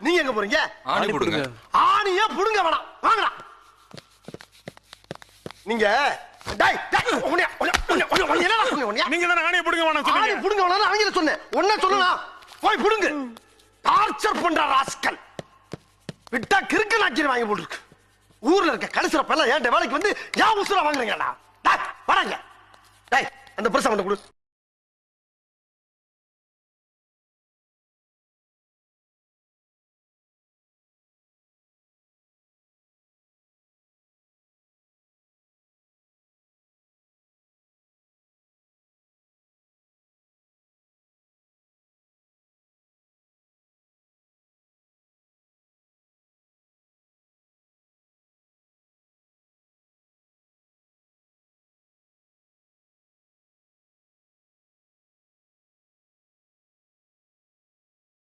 நீங்க எங்க போறீங்க? ஆணி போடுங்க. ஆணியே புடுங்க வேணாம், வாங்கடா. நீங்க டேய் டேய் என்னடா சொன்னீங்க? நீங்க தான ஆணியை புடுங்க வேணாம் சொன்னீங்க. ஆணி புடுங்க வேணாம் அவங்கள சொன்னேன். ஒண்ணே சொல்லலாம். போய் புடுங்க. டார்ச்சர் பண்ற ராஸ்கல். விட்டா கிறுக்கு நாக்கிர வாங்கி போட்டுருக்கு. ஊர்ல இருக்க கடைசில பல்ல ஏன்ட வேலைக்கு வந்து யா உசுர வாங்குறீங்கடா. டேய் வராங்க. டேய் அந்த பிரசம் கொண்டு கொடு.